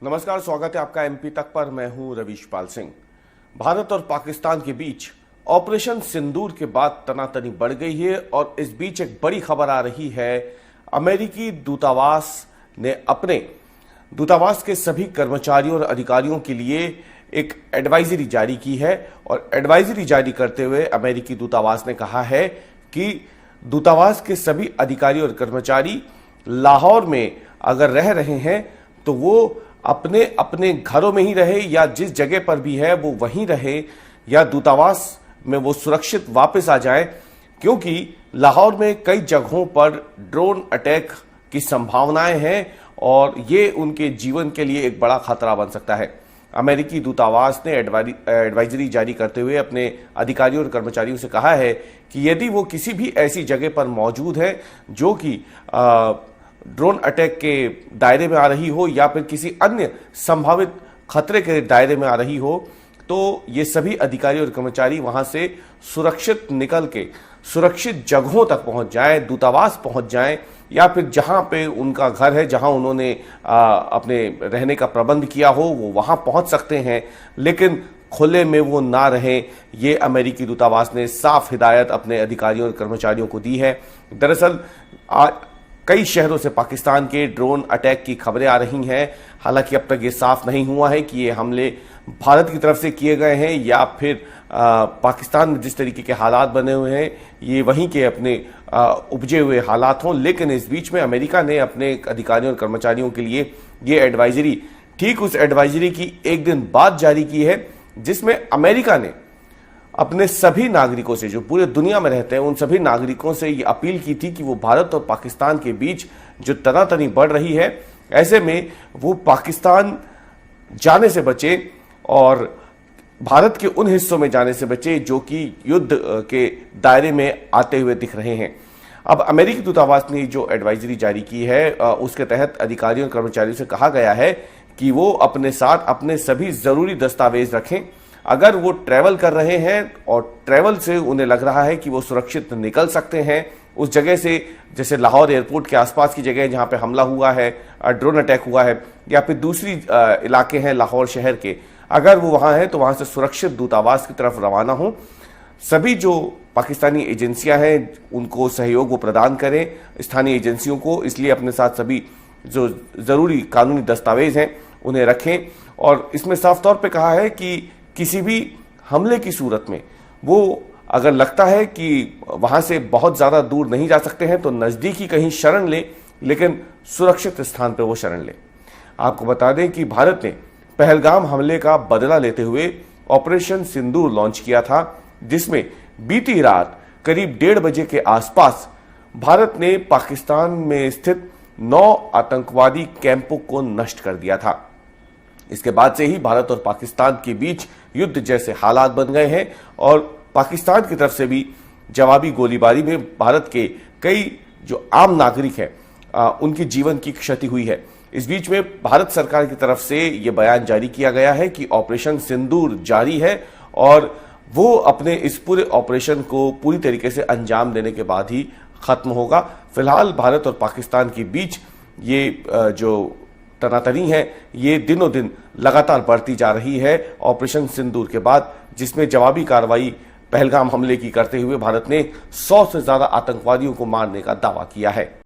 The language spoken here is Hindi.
नमस्कार, स्वागत है आपका एमपी तक पर। मैं हूं रविशपाल सिंह। भारत और पाकिस्तान के बीच ऑपरेशन सिंदूर के बाद तनातनी बढ़ गई है और इस बीच एक बड़ी खबर आ रही है। अमेरिकी दूतावास ने अपने दूतावास के सभी कर्मचारियों और अधिकारियों के लिए एक एडवाइजरी जारी की है और एडवाइजरी जारी करते हुए अमेरिकी दूतावास ने कहा है कि दूतावास के सभी अधिकारी और कर्मचारी लाहौर में अगर रह रहे हैं तो वो अपने अपने घरों में ही रहे या जिस जगह पर भी है वो वहीं रहे या दूतावास में वो सुरक्षित वापस आ जाए, क्योंकि लाहौर में कई जगहों पर ड्रोन अटैक की संभावनाएं हैं और ये उनके जीवन के लिए एक बड़ा खतरा बन सकता है। अमेरिकी दूतावास ने एडवाइजरी जारी करते हुए अपने अधिकारियों और कर्मचारियों से कहा है कि यदि वो किसी भी ऐसी जगह पर मौजूद है जो कि ड्रोन अटैक के दायरे में आ रही हो या फिर किसी अन्य संभावित खतरे के दायरे में आ रही हो, तो ये सभी अधिकारी और कर्मचारी वहां से सुरक्षित निकल के सुरक्षित जगहों तक पहुंच जाएं, दूतावास पहुंच जाएं या फिर जहां पे उनका घर है, जहां उन्होंने अपने रहने का प्रबंध किया हो वो वहां पहुंच सकते हैं, लेकिन खुले में वो ना रहें। ये अमेरिकी दूतावास ने साफ हिदायत अपने अधिकारियों और कर्मचारियों को दी है। दरअसल कई शहरों से पाकिस्तान के ड्रोन अटैक की खबरें आ रही हैं। हालांकि अब तक ये साफ नहीं हुआ है कि ये हमले भारत की तरफ से किए गए हैं या फिर पाकिस्तान में जिस तरीके के हालात बने हुए हैं ये वहीं के अपने उपजे हुए हालात हों। लेकिन इस बीच में अमेरिका ने अपने अधिकारियों और कर्मचारियों के लिए ये एडवाइजरी ठीक उस एडवाइजरी की एक दिन बाद जारी की है, जिसमें अमेरिका ने अपने सभी नागरिकों से जो पूरे दुनिया में रहते हैं उन सभी नागरिकों से ये अपील की थी कि वो भारत और पाकिस्तान के बीच जो तनातनी बढ़ रही है ऐसे में वो पाकिस्तान जाने से बचे और भारत के उन हिस्सों में जाने से बचे जो कि युद्ध के दायरे में आते हुए दिख रहे हैं। अब अमेरिकी दूतावास ने जो एडवाइजरी जारी की है उसके तहत अधिकारियों और कर्मचारियों से कहा गया है कि वो अपने साथ अपने सभी जरूरी दस्तावेज रखें। अगर वो ट्रैवल कर रहे हैं और ट्रैवल से उन्हें लग रहा है कि वो सुरक्षित निकल सकते हैं उस जगह से, जैसे लाहौर एयरपोर्ट के आसपास की जगह जहां पे हमला हुआ है, ड्रोन अटैक हुआ है, या फिर दूसरी इलाके हैं लाहौर शहर के, अगर वो वहां है तो वहां से सुरक्षित दूतावास की तरफ रवाना हो। सभी जो पाकिस्तानी एजेंसियां हैं उनको सहयोग वो प्रदान करें स्थानीय एजेंसियों को, इसलिए अपने साथ सभी जो जरूरी कानूनी दस्तावेज हैं उन्हें रखें। और इसमें साफ तौर पर कहा है कि किसी भी हमले की सूरत में वो अगर लगता है कि वहां से बहुत ज्यादा दूर नहीं जा सकते हैं तो नजदीकी कहीं शरण ले, लेकिन सुरक्षित स्थान पर वो शरण ले। आपको बता दें कि भारत ने पहलगाम हमले का बदला लेते हुए ऑपरेशन सिंदूर लॉन्च किया था, जिसमें बीती रात करीब 1:30 बजे के आसपास भारत ने पाकिस्तान में स्थित 9 आतंकवादी कैंपों को नष्ट कर दिया था। इसके बाद से ही भारत और पाकिस्तान के बीच युद्ध जैसे हालात बन गए हैं और पाकिस्तान की तरफ से भी जवाबी गोलीबारी में भारत के कई जो आम नागरिक हैं उनके जीवन की क्षति हुई है। इस बीच में भारत सरकार की तरफ से यह बयान जारी किया गया है कि ऑपरेशन सिंदूर जारी है और वो अपने इस पूरे ऑपरेशन को पूरी तरीके से अंजाम देने के बाद ही खत्म होगा। फिलहाल भारत और पाकिस्तान के बीच ये जो तनातनी है ये दिनों दिन लगातार बढ़ती जा रही है ऑपरेशन सिंदूर के बाद, जिसमें जवाबी कार्रवाई पहलगाम हमले की करते हुए भारत ने 100 से ज्यादा आतंकवादियों को मारने का दावा किया है।